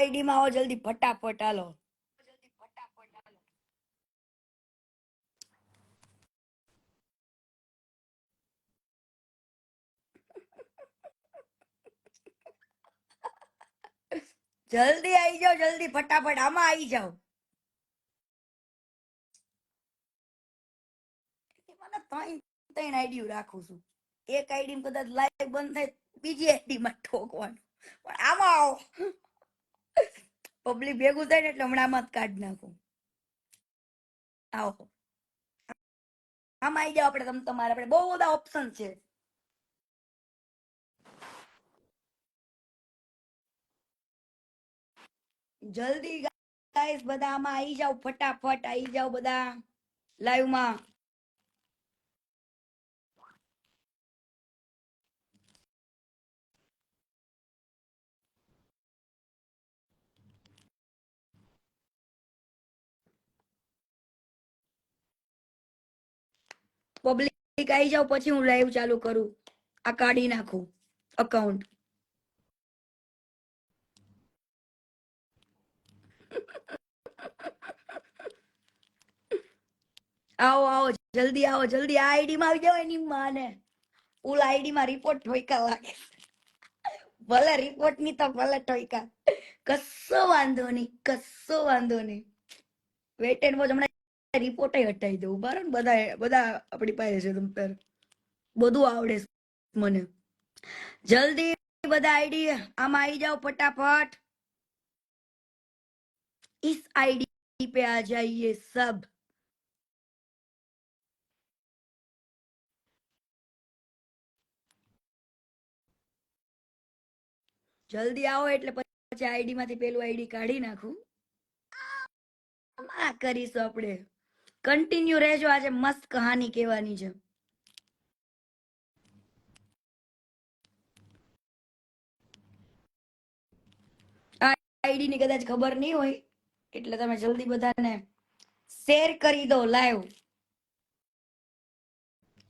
ID માં આવો જલ્દી ફટાફટ હાલો. જલ્દી આવી જાઓ, જલ્દી ફટાફટ આમાં આવી જાઓ. મને ત્રણ આઈડી રાખું છું. એક આઈડી માં કદાચ લાઈવ બંધ થાય, બીજી આઈડી માં ઠોકવાનું. પણ આમાં આવો, પબ્લિક ભેગું થાય ને એટલે હમણાં આમાં જ કાઢી નાખું. આવો આમાં આવી જાઓ. આપણે તમારે આપણે બહુ બધા ઓપ્શન છે. જલ્દી ગાઈસ બધા આમાં આવી જાઓ, ફટાફટ આવી જાઓ બધા લાઈવ માં. પબ્લિક આવી જાઓ, પછી હું લાઈવ ચાલુ કરું. આ કાઢી નાખું અકાઉન્ટ. આવો આવો જલ્દી આવો, જલ્દી આ આઈડી માં આવી જાઓ. એની માને ઓલા આઈડી માં રિપોર્ટ ઠોકા લાગે. ભલે રિપોર્ટ ની તો ભલે ઠોકા, કશો વાંધો નહીં, કશો વાંધો નહીં. વેટ એન્ડ વોચ હમણાં રિપોર્ટ હટાવી દઉં. બરાબર, બધા બધા આપણી પાસે છે. તમ તાર બધું આવડે મને. જલ્દી બધા આઈડી આમાં આવી જાઓ फटाफट. इस आईडी पे आ जाइए सब. જલ્દી આવો એટલે પછી આઈડી માંથી પેલું આઈડી કાઢી નાખું. આ કરીશું આપણે. કન્ટિન્યુ રહેજો, આજે મસ્ત કહાની કહેવાની છે. આ આઈડી ની કદાચ ખબર નહીં હોય એટલે તમે જલ્દી બધાને શેર કરી દો લાઈવ.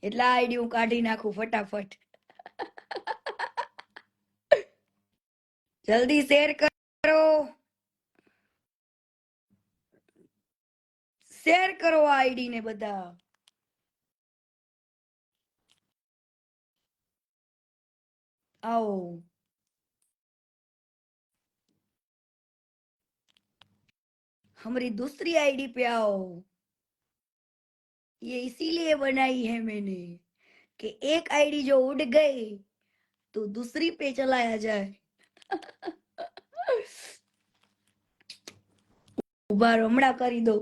એટલે આ આઈડી હું કાઢી નાખું ફટાફટ. જલ્દી શેર કરો, શેર કરો આ આઈડી ને બધા. आओ हमारी दूसरी आईडी पे आओ. ये इसीलिए बनाई है मैंने कि एक आईडी जो उड़ गई तो दूसरी पे चलाया जाए. उबार हमણાં કરી दो.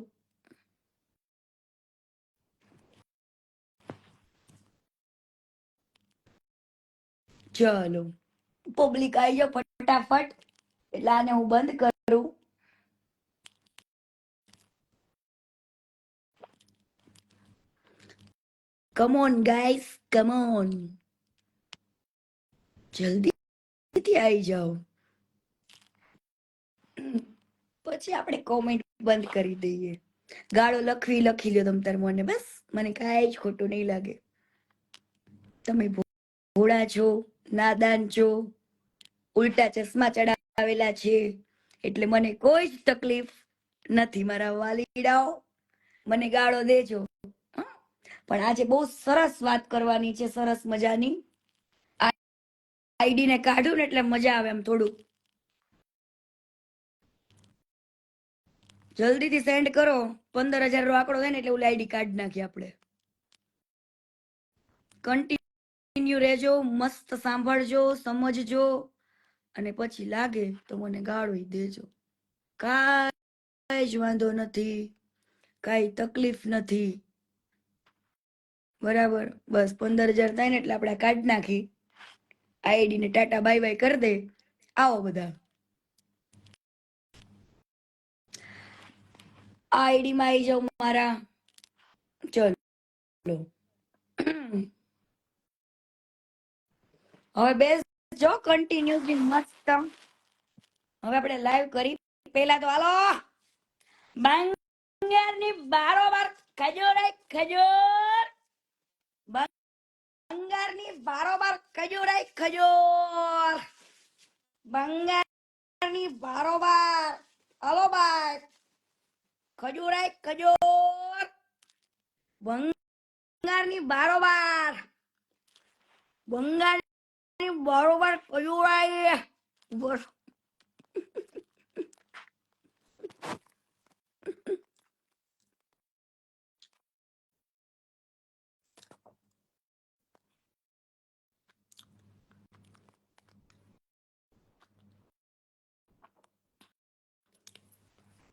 चलो पब्लिक आई जाओ फटाफट. એટલે આને હું બંધ કરું. Come on guys, come on, જલ્દીથી આવી જાઓ. પછી આપણે કોમેન્ટ બંધ કરી દઈએ. ગાળો લખી લ્યો તમ તાર મને. બસ મને કાંઈ જ ખોટું નહીં લાગે. તમે ભોળા છો, નાદાન છો, ઉલટા ચશ્મા ચડાવેલા છે એટલે મને કોઈ જ તકલીફ નથી. મારા વાલીડાઓ મને ગાળો દેજો, પણ આજે બહુ સરસ વાત કરવાની છે, સરસ મજાની. આઈડી ને કાઢું ને એટલે મજા આવે એમ થોડું. જલ્દીથી સેન્ડ કરો. 15,000 નો આંકડો થાય ને એટલે ઓલી આઈડી કાઢી નાખીએ આપણે. કન્ટિન્યુ રહેજો, મસ્ત સાંભળજો, સમજજો, અને પછી લાગે તો મને ગાળો દેજો. કાંઈ જ વાંધો નથી, કાંઈ તકલીફ નથી. બરાબર, બસ 15,000 થાય ને એટલે આપણે કાઢી નાખી. આઈડી ને ટાટા બાય બાય કરી દે. આવો બધા આઈડી માં આવી જાઓ મારા. ચલો હવે બેસજો કન્ટિન્યુ મસ્ત. હવે આપણે લાઈવ કરી. પેલા તો હાલો બંગારની બારોબાર ખજૂર, ખજૂર, બંગારની બારોબાર ખજૂર, ખજૂર, બંગારની બારોબાર. હલો ભાઈ. ખજૂરાય ખજૂર. ભંગારની બારોબાર. ભંગારની બારોબાર ખજૂરાય. બસ.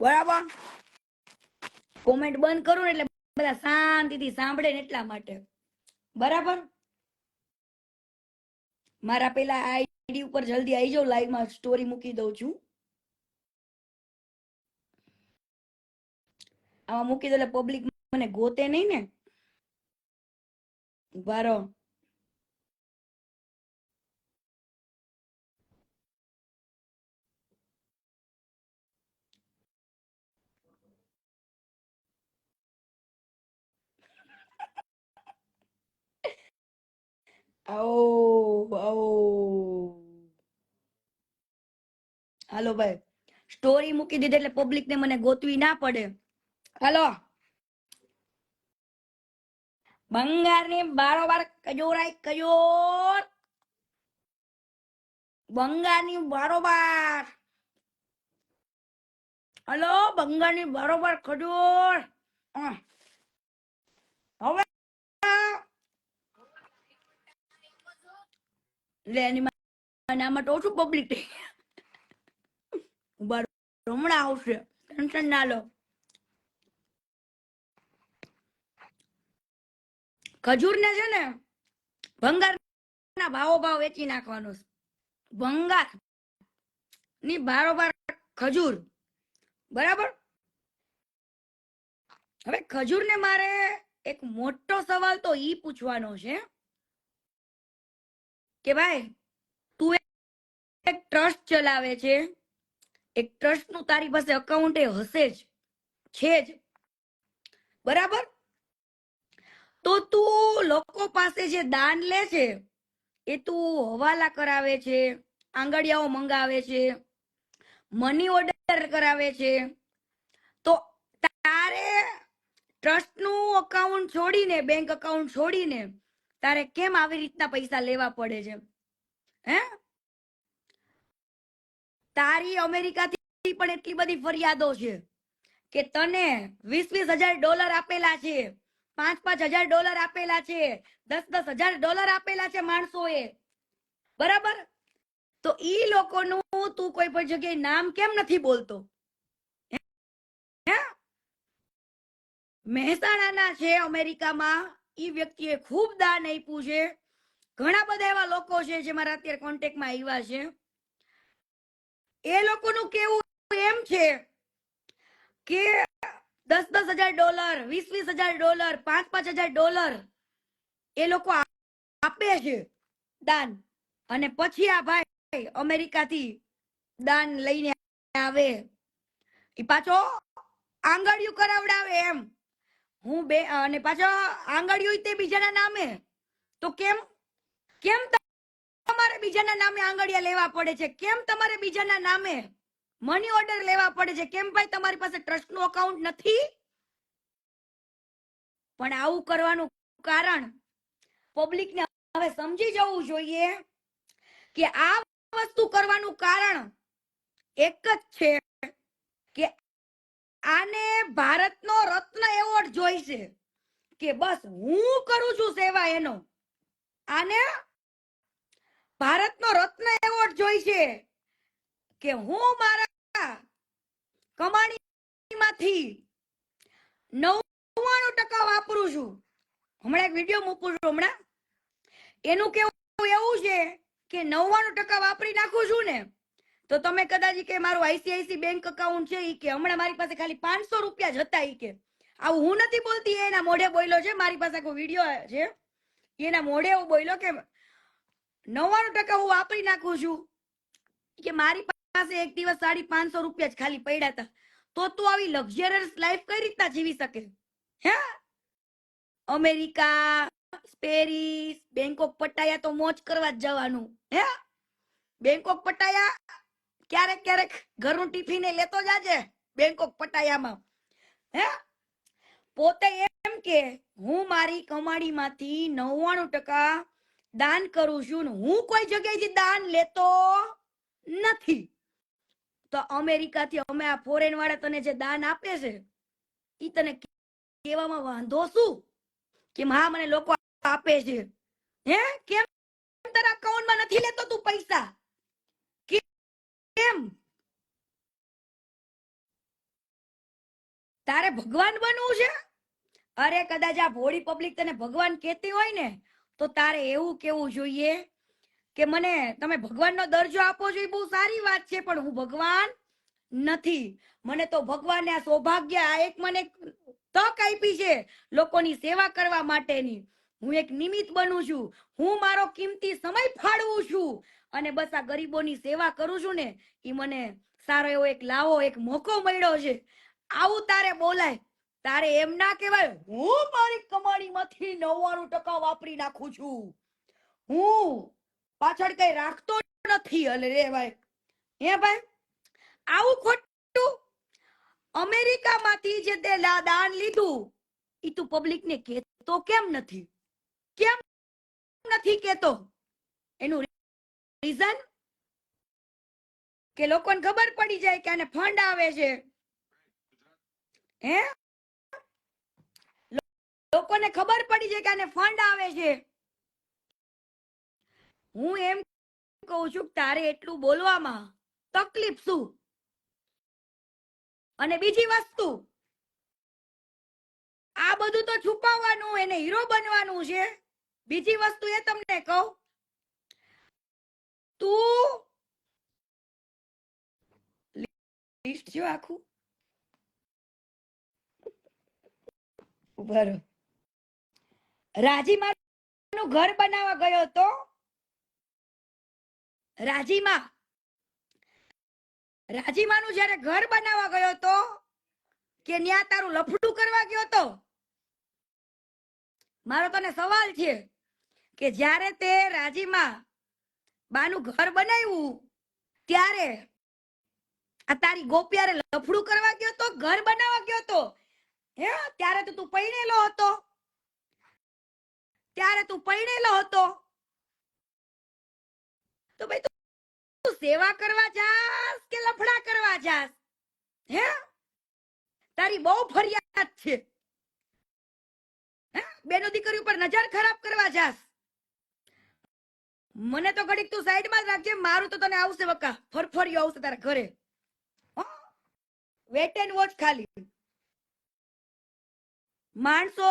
બરાબર. કોમેન્ટ બંધ કરું ને એટલે બધા શાંતિથી સાંભળે ને એટલા માટે. બરાબર. મારા પેલા આઈડી ઉપર જલ્દી આવી જાવ, લાઈવ માં સ્ટોરી મૂકી દઉં છું. આમાં મૂકી દો એટલે પબ્લિક મને ગોતે નહીં ને. બારો. આવો આવો. હાલો ભાઈ, સ્ટોરી મૂકી દીધી એટલે પબ્લિક ને મને ગોતવી ના પડે. હાલો. બંગારની બારોબાર ખજૂરાય ખજૂર. બંગારની બારોબાર. હલો, બંગારની બારોબાર ખજૂર. હવે લે એની નામ તો ઓછું પબ્લિક હમણાં આવશે, ટેન્શન ના લો. ખજૂર ને છે ને ભંગાર ના ભાવો ભાવ વેચી નાખવાનો. ભંગાર ની બારોબાર ખજૂર. બરાબર. હવે ખજૂર ને મારે એક મોટો સવાલ તો ઈ પૂછવાનો છે કે ભાઈ તું એક ટ્રસ્ટ ચલાવે છે, એક ટ્રસ્ટ નું તારી પાસે અકાઉન્ટ હશે જ, છે જ. બરાબર. તો તું લોકો પાસે જે દાન લે છે એ તું હવાલા કરાવે છે, આંગળિયાઓ મંગાવે છે, મની ઓર્ડર કરાવે છે, તો તારે ટ્રસ્ટ નું અકાઉન્ટ છોડીને, બેંક અકાઉન્ટ છોડીને તારે કેમ આવી રીતના પૈસા લેવા પડે છે? હે? તારી અમેરિકાથી પણ એટલી બધી ફરિયાદો છે કે તને $20,000 આપેલા છે, $5,000 આપેલા છે, $10,000 આપેલા છે માણસોએ. બરાબર. તો ઈ લોકોનું તું કોઈ પણ જગ્યાએ નામ કેમ નથી બોલતો? હે? મહેસાણાના છે અમેરિકામાં, ઈ વ્યક્તિએ ખૂબ દાન આપ્યું છે. ઘણા બધા એવા લોકો છે જે મારા અત્યારે કોન્ટેક્ટમાં આવ્યા છે. એ લોકોનું કેવું એમ છે કે $10,000, $20,000, $5,000 એ લોકો આપે છે દાન, અને પછી આ ભાઈ અમેરિકાથી દાન લઈને આવે, ઈ પાછો આંગળિયું કરાવડાવે એમ. હું બે અને પાછો આંગળિયું તે બીજાના નામે. તો કેમ કેમ તમારે બીજાના નામે આંગળિયા લેવા પડે છે? કેમ તમારે બીજાના નામે મની ઓર્ડર લેવા પડે છે? કેમ ભાઈ તમારી પાસે ટ્રસ્ટ નું અકાઉન્ટ નથી? પણ આવું કરવાનું કારણ પબ્લિક ને હવે સમજી જવું જોઈએ કે આ વસ્તુ કરવાનું કારણ એક જ છે કે આને ભારતનો રત્ન એવોર્ડ જોઈશે કે બસ હું કરું છું સેવા એનો. આને ભારતનો રત્ન એવોર્ડ જોઈશે કે હું મારા કમાણીમાંથી 99% વાપરું છું. હમણાં એક વિડીયો મૂકું છું હમણાં. એનું કેવું એવું છે કે 99% વાપરી નાખું છું ને તો તમે કદાચ કે મારું આઈસીઆઈસી બેંક અકાઉન્ટ છે ઈ કે હમણાં મારી પાસે ખાલી $500 જ હતા ઈ કે. આવું હું નથી બોલતી, એના મોઢે બોલ્યો છે. મારી પાસે કોઈ વિડીયો છે, એના મોઢે એવું બોલ્યો કે 99% હું વાપરી નાખું છું કે મારી પાસે એક દિવસ $550 જ ખાલી પડ્યા હતા. તો તું આવી લક્ઝરિયસ લાઈફ કઈ રીતના જીવી શકે? હે? અમેરિકા, પેરિસ, બેંકોક, પટાયા તો મોજ કરવા જ જવાનું. હે? બેંકોક, પટાયા ક્યારેક ક્યારેક ઘરનું ટિફિન લેતો જાજે બેંકોક પટાયામાં. હે પોતે એમ કે હું મારી કમાણીમાંથી 99% દાન કરું છું ને હું કોઈ જગ્યાએથી દાન લેતો નથી. તો અમેરિકાથી અમે આ ફોરેન વાળા તને જે દાન આપે છે ઈ તને કેવામાં વાંધો શું? કેમ હા મને લોકો આપે છે. હે કેમ તારા અકાઉન્ટમાં નથી લેતો તું પૈસા? કેમ તારે ભગવાન બનવું છે? અરે કદાચ આ ભોળી પબ્લિક તને ભગવાન કહેતી હોય ને તો તારે એવું કેવું જોઈએ કે મને તમે ભગવાનનો દરજ્જો આપો છો એ બહુ સારી વાત છે, પણ હું ભગવાન નથી. મને તો ભગવાને આ સૌભાગ્ય આ એક મને તક આપી છે લોકોની સેવા કરવા માટેની. હું એક નિમિત્ત બનું છું. હું મારો કિંમતી સમય ફાળવું છું અને બસ આ ગરીબોની સેવા કરું છું ને એ મને સારો એવો એક લાવો એક મોકો મળ્યો છે. આવું તારે બોલાય. તારે એમ ના કહેવાય હું મારી કમાણીમાંથી 99% વાપરી નાખું છું, હું પાછળ કઈ રાખતો નથી. અલે રે ભાઈ, હે ભાઈ આવું ખોટું. અમેરિકામાંથી જે તે દાન લીધું ઈ તું પબ્લિકને કહેતો કેમ નથી? કેમ નથી કહેતો? એનું રીઝન કે લોકોને ખબર પડી જાય કે આને ફંડ આવે છે. હે લોકોને ખબર પડી જાય કે આને ફંડ આવે છે. હું એમ કહું છું તારે એટલું બોલવામાં તકલીફ શું? અને બીજી વસ્તુ આ બધું તો છુપાવવાનું, એને હીરો બનવાનું છે. બીજી વસ્તુ એ તમને કહું, તું લિસ્ટ જો આખું ઉભા રાજીમા નું ઘર બનાવવા ગયો તો રાજીમાનું જયારે ઘર બનાવવા ગયો તો કે ન્યા તારું લફડું કરવા ગયો તો? મારો તને સવાલ છે કે જ્યારે તે રાજીમા બાનું ઘર બનાવ્યું ત્યારે આ તારી ગોપિયારે લફડું કરવા ગયો તો ઘર બનાવવા ગયો તો? હે ત્યારે તો તું પૈણેલો હતો. તો ભાઈ તું સેવા કરવા જાસ કે લફડા કરવા જાસ? હે તારી બહુ ફરિયાદ છે. હે બેનો દીકરી ઉપર નજર ખરાબ કરવા જાસ? મને તો ઘડીક તું સાઈડમાં જ રાખજે. મારું તો તને આવશે બકા, ફરફરિયો આવશે તારા ઘરે. Wait and watch. ખાલી માણસો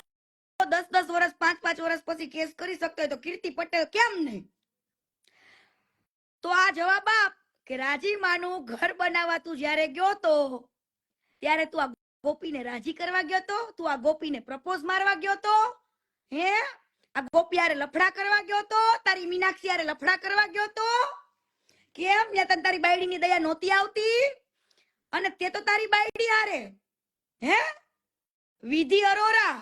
10-10 વર્ષ 5-5 વર્ષ પછી કેસ કરી શકતો હોય તો કીર્તિ પટેલ કેમ નહીં? તો આ જવાબ આપ કે રાજીમાનું ઘર બનાવવા તું જ્યારે ગયો તો ત્યારે તું આ ગોપીને રાજી કરવા ગયો તો? તું આ ગોપીને પ્રપોઝ મારવા ગયો તો? હે આ ગોપી હારે લફડા કરવા ગયો તો? તારી મીનાક્ષી હારે લફડા કરવા ગયો તો? કેમ યા તને તારી બાયડીની દયા નહોતી આવતી? અને તે તો તારી બાયડી હારે હે વિધિ અરોરા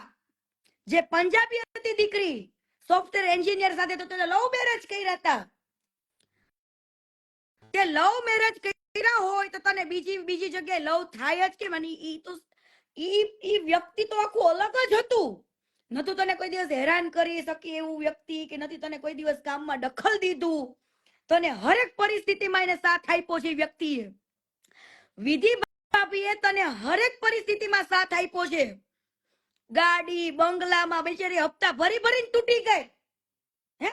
જે પંજાબી હતી દીકરી, સોફ્ટવેર એન્જિનિયર સાથે તો તે લવ મેરેજ કર્યા હતા. તે લવ મેરેજ કર્યા હોય તો તને બીજી જગ્યાએ લવ થાય જ કેમ? અને ઈ તો ઈ વ્યક્તિ તો આખું અલગ જ હતું. નતું તને કોઈ દિવસ હેરાન કરી શકે એવું વ્યક્તિ, કે નથી તને કોઈ દિવસ કામમાં દખલ દીધું. તને હરેક પરિસ્થિતિમાં એને સાથ આપ્યો છે વ્યક્તિએ. વિધિ ભાભીએ તને હરેક પરિસ્થિતિમાં સાથ આપ્યો છે. ગાડી બંગલામાં બેચારી હપ્તા ભરીને તૂટી ગઈ. હે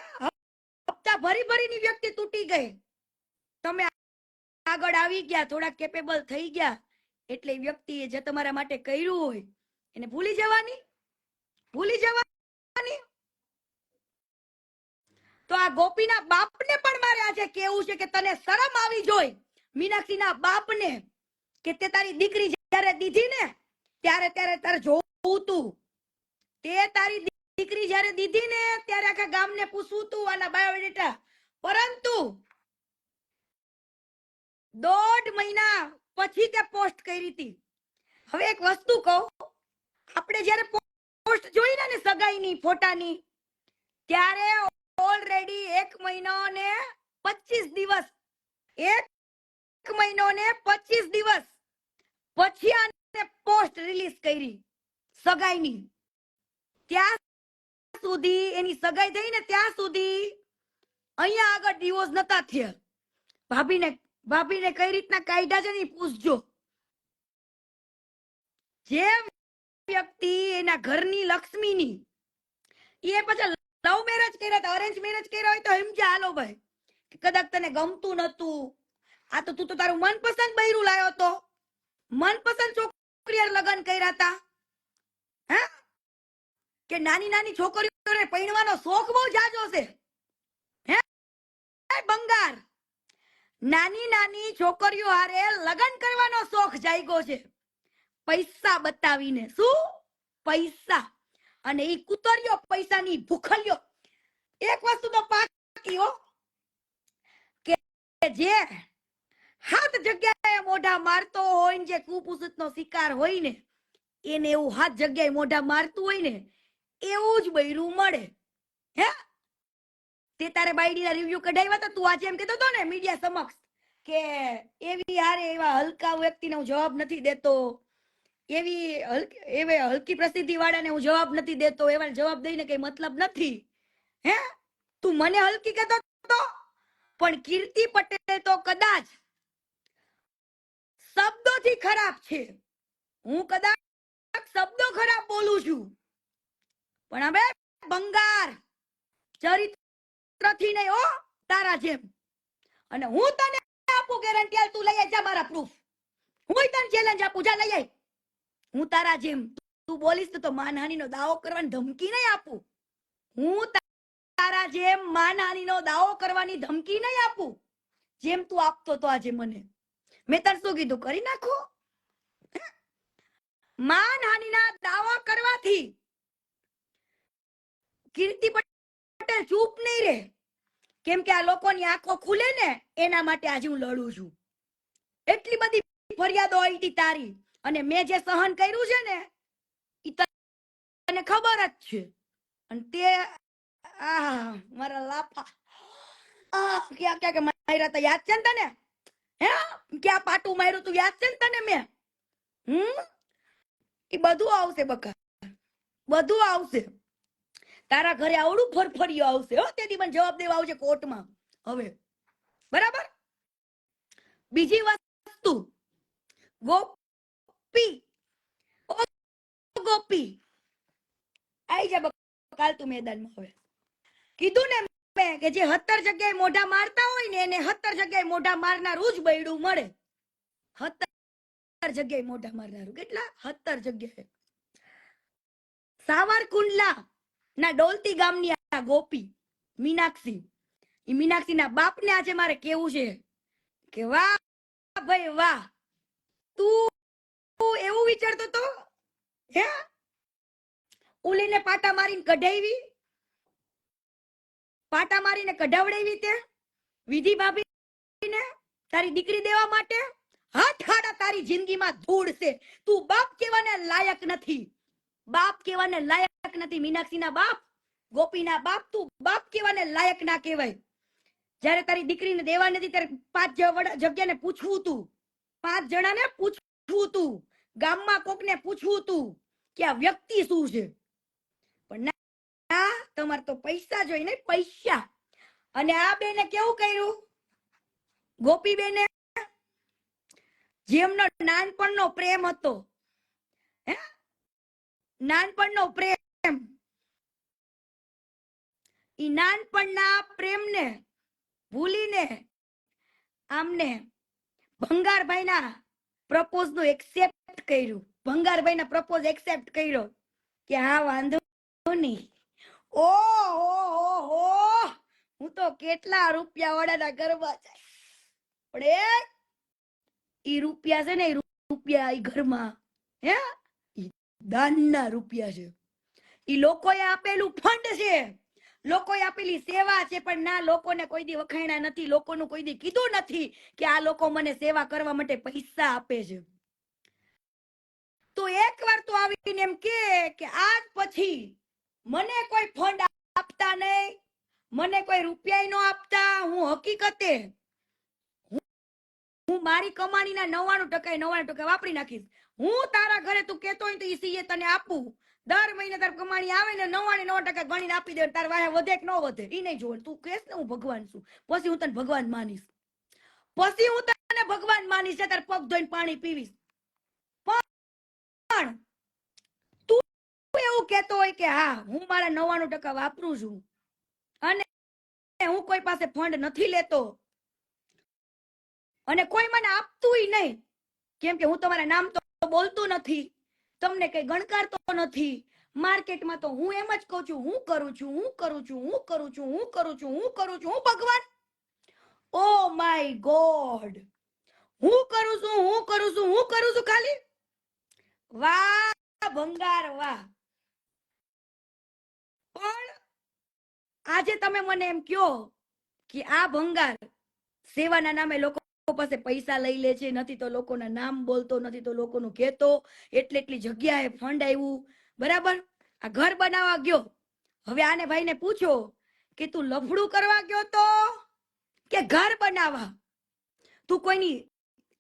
હપ્તા ભરીની વ્યક્તિ તૂટી ગઈ. તમે આગળ આવી ગયા, થોડા કેપેબલ થઈ ગયા એટલે વ્યક્તિએ જે તમારા માટે કર્યું હોય એને ભૂલી જવાની. તો આ ગોપીના બાપને પણ મારે આજે કેવું છે કે તને શરમ આવી જોઈ. મીનાક્ષીના બાપને કે તે તારી દીકરી જ્યારે દીધી ને ત્યારે તારે જોવું તું. તે તારી દીકરી જ્યારે દીધી ને ત્યારે આખા ગામને પૂછવું તું આના બાયોડેટા. પરંતુ 1.5 મહિના પછી તે પોસ્ટ કરી હતી. હવે એક વસ્તુ કહું, આપણે જ્યારે પોસ્ટ જોઈ ને સગાઈની ફોટાની ત્યારે ઓલરેડી 1 મહિનો ને 25 દિવસ 1 મહિનો ને 25 દિવસ પછી આને પોસ્ટ રિલીઝ કરી સગાઈની. ત્યાં સુધી એની સગાઈ થઈ ને ત્યાં સુધી અહીંયા આગળ ડિવોર્સ નતા થયા. ભાભીને કઈ રીતના કાયદા છે ને પૂછજો. જે વ્યક્તિ એના ઘરની લક્ષ્મીની એ પછી લવ મેરેજ કર્યા હતા, અરેન્જ મેરેજ કર્યા હોય તો સમજ્યા હાલો ભાઈ, કદાચ તને ગમતું નતું, આ તો તું તો તારું મનપસંદ બૈરું લાયો તો, મનપસંદ છોકરી લગ્ન કર્યા હતા, હે કે નાની નાની છોકરીઓને પૈણવાનો શોખ બહુ જાજો છે, હે બંગાર, નાની નાની છોકરીઓ હારે લગ્ન કરવાનો શોખ જાગ્યો છે પૈસા બતાવીને. શું પૈસા? અને ઈ કુતરીઓ પૈસાની ભૂખલ્યો. એક વસ્તુ તો પાકી હો કે જે હાથ જગ્યાએ મોઢા મારતો હોય ને, જે કુપુસતનો શિકાર હોય ને, એને એવું હાથ જગ્યાએ મોઢા મારતું હોય ને એવું જ બૈરું મળે. હે તે તારે બાયડીના રિવ્યુ કઢાવ્યા હતા, તું આજે એમ કહેતો હતો ને મીડિયા સમક્ષ કે એવી હારે એવા હલકા વ્યક્તિને હું જવાબ નથી દેતો, એવી હલકી પ્રસિદ્ધિ વાળાને હું જવાબ નથી દેતો, એવા જવાબ દઈને કઈ મતલબ નથી. હે તું મને હલકી કહેતો હતો, પણ કીર્તિ પટેલ તો કદાચ શબ્દોથી ખરાબ છે. હું કદાચ શબ્દો ખરાબ બોલું છું, પણ હવે બંગાર ચરિત્રથી નહીં હો તારા જેમ. અને હું તને આપું ગેરંટી, તું લઈ જા મારા પ્રૂફ. હું તને ચેલેન્જ આપું, જા લઈ આય. હું તારા જેમ તું બોલીશ તો માનહાનિનો દાવો કરવાની ધમકી નહીં આપું. હું તારા જેમ માનહાનિનો દાવો કરવાની ધમકી નહીં આપું જેમ તું આપતો તો આજે મને. મેં તને શું કીધું? કરી નાખો. માનહાનિના દાવા કરવાથી કીર્તિ પટેલ ચૂપ નહીં રહે, કેમ કે આ લોકોની આંખો ખુલે ને એના માટે આજે હું લડું છું. એટલી બધી ફરિયાદો આવી હતી તારી, અને મેં જે સહન કર્યું છે ને ઈ તને ખબર જ છે. અને તે મારા લાફા ક્યાં ક્યાં માર્યા હતા યાદ છે ને તને? હે ક્યાં પાટું માર્યું તું યાદ છે ને તને? મેં એ બધું આવશે બકા, બધું આવશે. તારા ઘરે આવડું ફરફરિયો આવશે હો, તેથી મને જવાબ દેવા આવશે કોર્ટમાં હવે, બરાબર? બીજી વસ્તુ, ગોપી ગોપી આઈ જા કાલ તું મેદાનમાં. હવે કીધું ને મેં કે જે 17 જગ્યાએ મોઢા મારતા હોય ને એને 17 જગ્યાએ મોઢા મારનારું જ બૈડું મળે. 17 જગ્યાએ મોઢા મારનારું. કેટલા? 17 જગ્યાએ. સાવરકુંડલા ના ડોલતી ગામની આ ગોપી મીનાક્ષી, ઈ મીનાક્ષી ના બાપને આજે મારે કેવું છે કે વાહ ભાઈ વાહ, તું એવું વિચારતો તો હે ઉલીને પાટા મારીને કઢાવી, પાટા મારીને કઢાવડાવી તે વિધિ ભાભીને તારી દીકરી દેવા માટે? હાથ હાડા તારી જિંદગીમાં ધૂળ છે. તું બાપ કહેવાને લાયક નથી, બાપ કહેવાને લાયક નથી. મીનાક્ષીના બાપ, ગોપીના બાપ, તું બાપ કહેવાને લાયક ના કહેવાય. જ્યારે તારી દીકરીને દેવા નથી ત્યારે 5 જગ્યાને પૂછવું તું, 5 જણાને પૂછવું તું, ગામમાં કોકને પૂછવું તું કે આ વ્યક્તિ શું છે. પણ ના, તમારે તો પૈસા જોઈ ને, પૈસા. અને આ બેને કેવું કર્યું? ગોપી બેને જેમનો નાનપણનો પ્રેમ હતો, હે નાનપણનો પ્રેમ, ઈ નાનપણના પ્રેમને ભૂલીને આમને ભંગારભાઈના પ્રપોઝ નું એક્સેપ્ટ કર્યું. ભંગારભાઈના પ્રપોઝ એક્સેપ્ટ કર્યો કે હા વાંધો નહીં. ઓહો, હું તો કેટલા રૂપિયા વાળાના ઘરમાં જાય, પણ ઈ રૂપિયા છે ને, ઈ રૂપિયા ઈ ઘરમાં હે ઈ દાનના રૂપિયા છે. ઈ લોકોએ આપેલું ફંડ છે, લોકોએ આપેલી સેવા છે. પણ ના, લોકોને કોઈ દી વખાણ્યા નથી, લોકોનું કોઈ દી કીધું નથી કે આ લોકો મને સેવા કરવા માટે પૈસા આપે છે. તો એકવાર તો આવીને એમ કે આજ પછી મને કોઈ ફંડ આપતા નહીં, મને કોઈ રૂપિયા ન આપતા. હું હકીકતે હું મારી કમાણીના 99% વાપરી નાખીશ. હું તારા ઘરે તું કેતો હોય તો ઈ સીએ તને આપું. દર મહિને તાર કમાણી આવે ને 99% ગણીને આપી દે. તાર વાહે વધે કે ન વધે ઈ નહીં જોવે. તું કહેશ ને હું ભગવાન છું, પછી હું તને ભગવાન માનીશ. પછી હું તને ભગવાન માનીશ. તાર પગ ધોઈને પાણી પીવીશ. પણ તું એવું કેતો હોય કે હા હું મારા 99% વાપરું છું અને હું કોઈ પાસે ફંડ નથી લેતો અને કોઈ મને આપતુંય નહીં, કેમ કે હું તમારા નામ તો બોલતું નથી, તમને કઈ ગણકારતો નથી. માર્કેટમાં તો હું એમ જ કહું છું, હું કરું છું, હું કરું છું, હું કરું છું, હું કરું છું, હું કરું છું. હું ભગવાન, ઓ માય ગોડ, હું કરું છું, હું કરું છું, હું કરું છું ખાલી. વાહ ભંગાર વાહ. પણ આજે તમે મને એમ કયો કે આ ભંગાર સેવાના નામે લોકો પાસે પૈસા લઈ લે છે, નથી તો લોકોના નામ બોલતો, નથી તો લોકોનું કહેતો, એટલી જગ્યાએ ફંડ આવ્યું, બરાબર. આ ઘર બનાવવા ગયો. હવે આને ભાઈને પૂછો કે તું લફડું કરવા ગયો તો કે ઘર બનાવવા?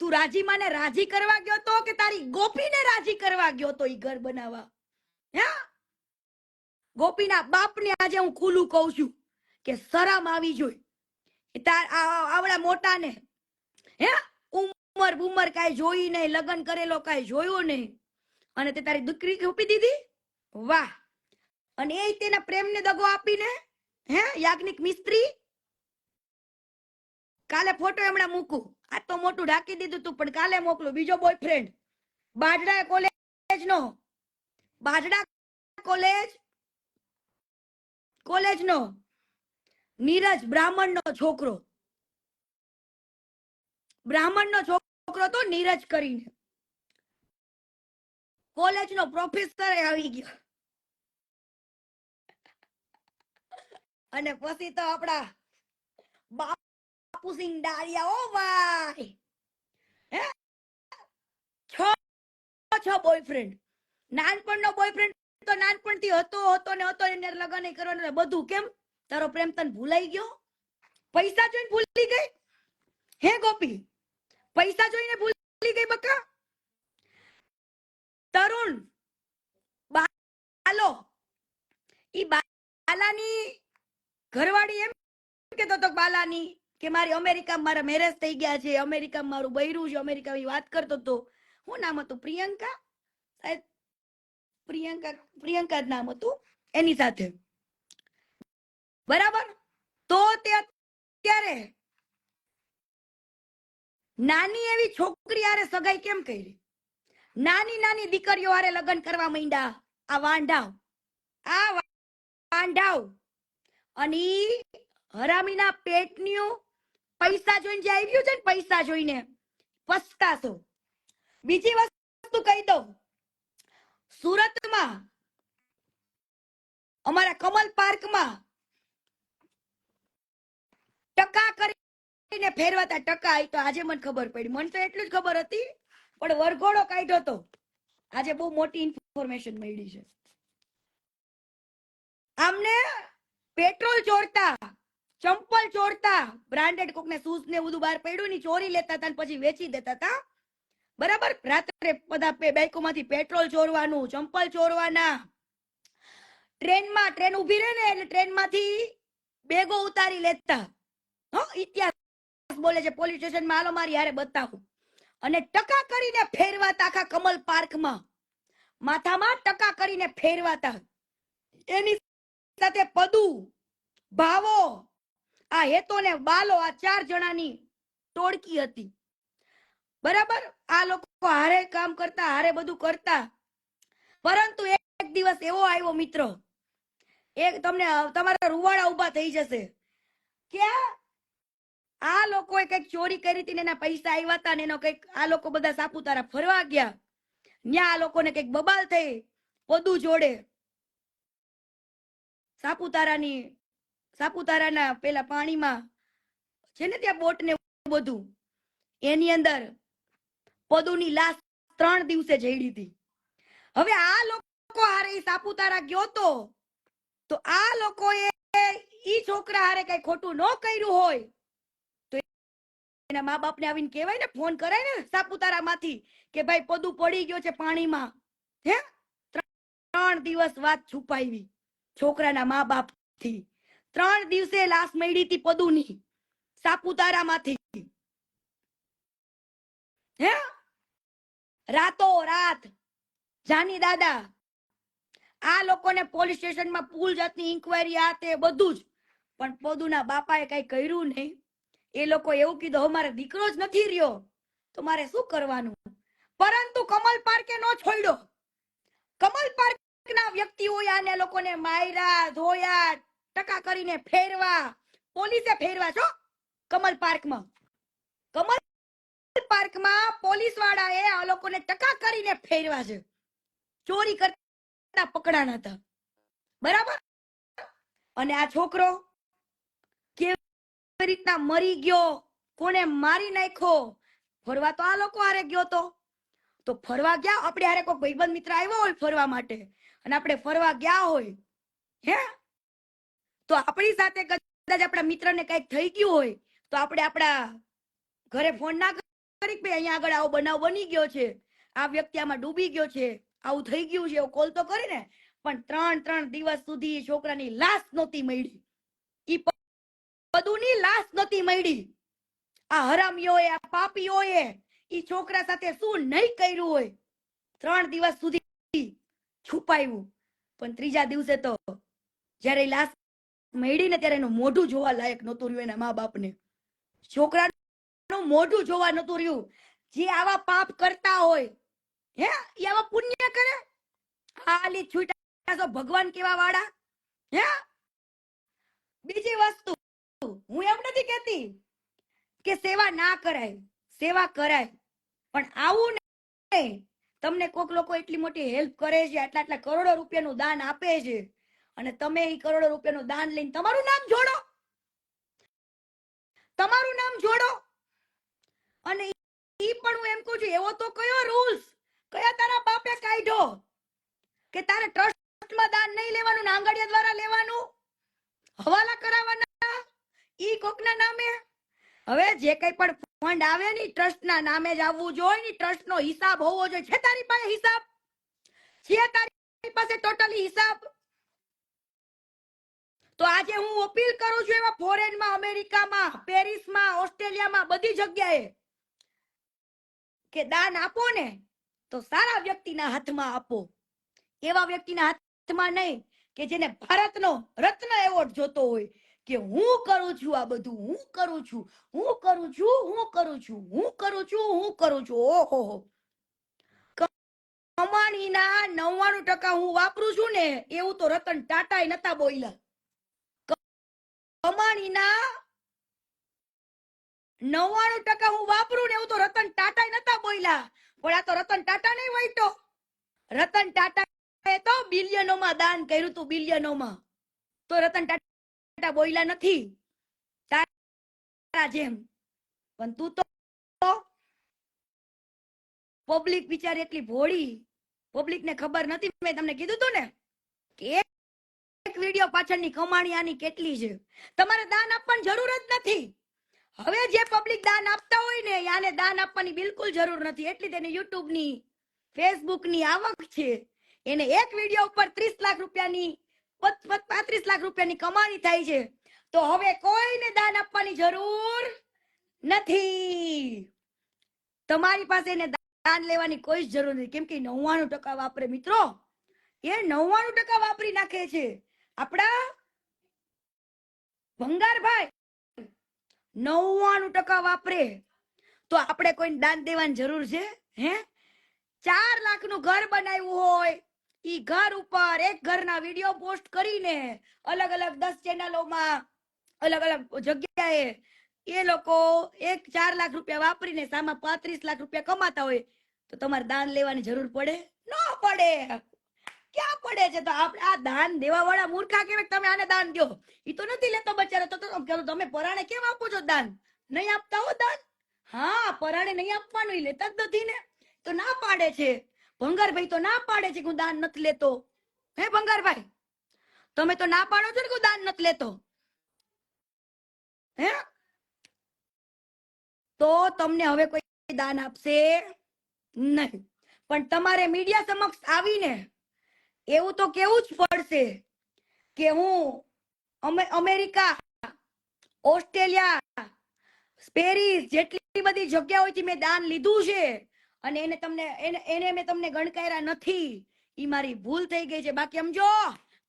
તું રાજીમાને રાજી કરવા ગયો તો કે તારી ગોપીને રાજી કરવા ગયો તો ઈ ઘર બનાવવા? હે, ગોપીના બાપને આજે હું ખુલ્લું કહું છું કે શરમ આવી જોઈએ. તાર આવડા મોટા ને હે ઉમર બુમર કાઈ જોઈ નહીં, લગ્ન કરેલો કાઈ જોયો નહીં, અને તે તારી દીકરી ખોપી દીધી. વાહ. અને એ તેના પ્રેમને દગો આપીને હે યાજ્ઞિક મિસ્ત્રી. કાલે ફોટો હમણાં મૂકું. આજ તો મોટું ઢાંકી દીધું તું, પણ કાલે મોકલું. બીજો બોયફ્રેન્ડ બાજડા કોલેજ નો, બાજડા કોલેજ નો નીરજ બ્રાહ્મણ નો છોકરો, બ્રાહ્મણ નો છોકરો તો નીરજ કરીને કોલેજ નો પ્રોફેસર આવી ગયો. અને પછી તો આપડા બાપુસિંહ ડાળિયા, ઓ ભાઈ હે છ બોયફ્રેન્ડ. નાનપણનો બોયફ્રેન્ડ તો નાનપણથી હતો ને લગ્ન કરવાનું બધું. કેમ તારો પ્રેમ તને ભૂલાઈ ગયો? પૈસા જોઈને ભૂલી ગઈ? હે ગોપી, પૈસા જોઈને ભૂલી ગઈ બકા? તરુણ બાલો, ઈ બાલાની ઘરવાળી એમ કેતો તો બાલાની કે મારી અમેરિકામાં મારા મેરેજ થઈ ગયા છે, અમેરિકામાં મારું બૈરું છે, અમેરિકામાં વાત કરતો તો. શું નામ હતું? પ્રિયંકા, પ્રિયંકા જ નામ હતું એની સાથે, બરાબર. તો તે અત્યારે નાની એવી છોકરી હારે સગાઈ કેમ કરી? નાની દીકરીઓ હારે લગ્ન કરવા માંડ્યા આ વાંઢાવ, અને હરામીના પેટનું પૈસા જોઈને જે આવ્યું છે ને, પૈસા જોઈને પસ્તાશો. બીજી વસ્તુ કહી દઉં, સુરતમાં અમારા કમલ પાર્કમાં ટકા કરીને ફેરવાતા. ટકા તો આજે મને ખબર પડી, મને તો એટલું જ ખબર હતી, પણ વરઘોડો કાઢ્યો તો. આજે બહુ મોટી ઇન્ફોર્મેશન મળી છે. આમને પેટ્રોલ ચોરતા, ચંપલ ચોરતા, બ્રાન્ડેડ કોકને શૂઝ ને બધું બહાર પડ્યું ની ચોરી લેતા હતા પછી વેચી દેતા હતા, બરાબર. રાત્રે બધા બાઇકોમાંથી પેટ્રોલ ચોરવાનું, ચંપલ ચોરવાના. ટ્રેન ઉભી રહે ને એટલે ટ્રેનમાંથી બેગો ઉતારી લેતા. ઇતિહાસ બોલે છે, પોલીસ સ્ટેશનમાં હાલો મારી હારે બતાવું. અને ટકા કરીને ફેરવાતા આખા કમલ પાર્કમાં, માથામાં ટકા કરીને ફેરવાતા. એની સાથે પદુ, ભાવો, આ હેતો ને બાલો, આ 4 જણાની ટોળકી હતી, બરાબર. આ લોકો હારે કામ કરતા, હારે બધું કરતા. પરંતુ એક દિવસ એવો આવ્યો મિત્રો, એક તમને તમારા રૂવાડા ઉભા થઈ જશે કે આ લોકોએ કઈક ચોરી કરી હતી ને એના પૈસા આવ્યા હતા ને એનો કઈક આ લોકો બધા સાપુતારા ફરવા ગયા, ન્યા આ લોકોને કઈક બબાલ થઈ પદુ જોડે. સાપુતારાના પેલા પાણીમાં છે ને ત્યાં બોટ ને બધું, એની અંદર પદુની લાશ 3 દિવસે જડી હતી. હવે આ લોકો હારે સાપુતારા ગયો તો આ લોકોએ ઈ છોકરા હારે કઈ ખોટું ન કર્યું હોય એના મા બાપને આવીને કહેવાય ને, ફોન કરાય ને સાપુતારામાંથી કે ભાઈ પદુ પડી ગયો છે પાણીમાં. હે 3 દિવસ વાત છુપાવી છોકરાના મા બાપ થી. 3 દિવસે લાશ મળી હતી પદુની સાપુતારામાંથી. હે રાતો રાત જાની દાદા આ લોકોને પોલીસ સ્ટેશનમાં પુલ જાતની ઇન્કવાયરી આ તે બધું જ, પણ પદુના બાપાએ કઈ કર્યું નહીં. એ લોકો એવું કીધું અમારે દીકરો જ નથી રહ્યો તો મારે શું કરવાનું. પરંતુ કમલ પાર્કે નો છોડ્યો. કમલ પાર્કના વ્યક્તિઓએ આને લોકોને માર્યા, ધોયા, ટકા કરીને ફેરવા, પોલીસે ફેરવા છો. કમલ પાર્કમાં પોલીસ વાળાએ આ લોકોને ટકા કરીને ફેરવા છે. ચોરી કરતા પકડાણા હતા, બરાબર. અને આ છોકરો કેવી રીતના મરી ગયો, કોને મારી નાખ્યો, ફરવા તો આ લોકો હારે ગયો તો ફરવા ગયા આપણે હારે કોઈ ભાઈબંધ મિત્ર આવ્યો હોય ફરવા માટે અને આપણે ફરવા ગયા હોય, હે તો આપણી સાથે કદાચ આપણા મિત્રને કઈક થઈ ગયું હોય તો આપણે આપણા ઘરે ફોન ના કરી કે અહીંયા આગળ આવો બનાવ બની ગયો છે, આ વ્યક્તિ આમાં ડૂબી ગયો છે, આવું થઈ ગયું છે, એવું કોલ તો કરીને. પણ 3 દિવસ સુધી છોકરાની લાશ નહોતી મળી. ઈ પદુની લાશ નહોતી મળી. આ હરામીઓએ, આ પાપીઓએ ઈ છોકરા સાથે શું નહીં કર્યું હોય. 3 દિવસ સુધી છુપાયું. પણ ત્રીજા દિવસે તો જ્યારે લાશ મળી ને ત્યારે એનું મોઢું જોવા લાયક નહોતું રહ્યું એના મા બાપને. છોકરાનું મોઢું જોવા નહોતું રહ્યું. જે આવા પાપ કરતા હોય, હે એ આવા પુણ્ય કરે. ખાલી છૂટા તો ભગવાન કેવા વાળા. હે બીજી વસ્તુ હું એમ નથી કહેતી કે સેવા ના કરાય, સેવા કરાય, પણ આવું નહીં. તમને કોક લોકો એટલી મોટી હેલ્પ કરે છે, આટલા કરોડો રૂપિયાનું દાન આપે છે અને તમે એ કરોડો રૂપિયાનું દાન લઈને તમારું નામ જોડો, તમારું નામ જોડો. અને ઈ પણ હું એમ કહું છું, એવો તો કયો રૂલ્સ, કયા તારા બાપે કાઢ્યો કે તારે ટ્રસ્ટમાં દાન નહીં લેવાનું, આંગળીયા દ્વારા લેવાનું, હવાલા કરાવવાના ઈ કોકના નામે. હવે જે કઈ પણ ફંડ આવે ને ટ્રસ્ટના નામે જ આવવું જોઈએ ને. ટ્રસ્ટનો હિસાબ હોવો જોઈએ. છે તારી પાસે હિસાબ? છે તારી પાસે ટોટલી હિસાબ? તો આજે હું અપીલ કરું છું એવા ફોરેનમાં, અમેરિકામાં, પેરિસમાં, ઓસ્ટ્રેલિયામાં, બધી જગ્યાએ કે દાન આપો ને તો સારા વ્યક્તિના હાથમાં આપો. એવા વ્યક્તિના હાથમાં નહીં કે જેને ભારતનો રત્ન એવોર્ડ જોતો હોય કે હું કરું છું આ બધું, હું કરું છું, હું કરું છું, હું કરું છું, હું કરું છું, હું કરું છું. ઓહો, કમાણીના 99% હું વાપરું છું ને એવું તો રતન ટાટા નતા બોલ્યા. કમાણીના 99% હું વાપરું ને એવું તો રતન ટાટા નતા બોલ્યા. પણ આ તો રતન ટાટા નહીં વાઈટો. રતન ટાટા તો બિલિયનોમાં દાન કર્યું તું, બિલિયનોમાં. તો રતન ટાટા બોલ્યા નથી તારા જેમ. પણ તું તો પબ્લિક બિચારી એટલી ભોળી, પબ્લિક ને ખબર નથી. મેં તમને કીધું તું ને કે એક વિડિયો પાછળની કમાણી આની કેટલી છે. તમારે દાન આપવાની જરૂર જ નથી. હવે જે પબ્લિક દાન આપતા હોય ને યાને દાન આપવાની બિલકુલ જરૂર નથી. એટલી તેને યુટ્યુબ ની, ફેસબુક ની આવક છે. એને એક વિડિયો ઉપર 30 લાખ રૂપિયાની, 35 લાખ રૂપિયાની કમાણી થાય છે. તો હવે કોઈને દાન આપવાની જરૂર નથી. તમારી પાસે એને દાન લેવાની કોઈ જરૂર નથી. કેમ કે 99% વાપરે મિત્રો. એ 99% વાપરી નાખે છે. આપડા ભંગારભાઈ 99% વાપરે. તો આપણે કોઈ દાન દેવાની જરૂર છે? હે 4 લાખનું ઘર બનાવ્યું હોય, ઈ ઘર ઉપર એક ઘરના વિડિયો પોસ્ટ કરીને અલગ અલગ 10 ચેનલોમાં, અલગ અલગ જગ્યાએ એ લોકો 4 લાખ રૂપિયા વાપરીને સામા 35 લાખ રૂપિયા કમાતા હોય તો તમારે દાન લેવાની જરૂર પડે? ન પડે. ક્યાં પડે છે? તો આપણે આ દાન દેવા વાળા મૂર્ખા કહેવાય. તમે આને દાન દો, ઈ તો નથી લેતો બચારો. તો તમે પરાણે કેમ આપો છો દાન? નહીં આપતા હો દાન. હા, પરાણે નહીં આપવાનું, ઈ લેતા જ નથી ને. તો ના પાડે છે ભંગારભાઈ, તો ના પાડે છે કે હું દાન નથી લેતો. હે ભંગારભાઈ, તમે તો ના પાડો છો ને કે હું દાન નથી લેતો. હે તો તમને હવે કોઈ દાન આપશે નહીં. પણ તમારે મીડિયા સમક્ષ આવીને એવું તો કેવું જ પડશે કે હું અમેરિકા, ઓસ્ટ્રેલિયા, પેરિસ જેટલી બધી જગ્યાઓથી મેં દાન લીધું છે અને એને મેં તમને ગણકાર્યા નથી. ઈ મારી ભૂલ થઈ ગઈ છે. બાકી સમજો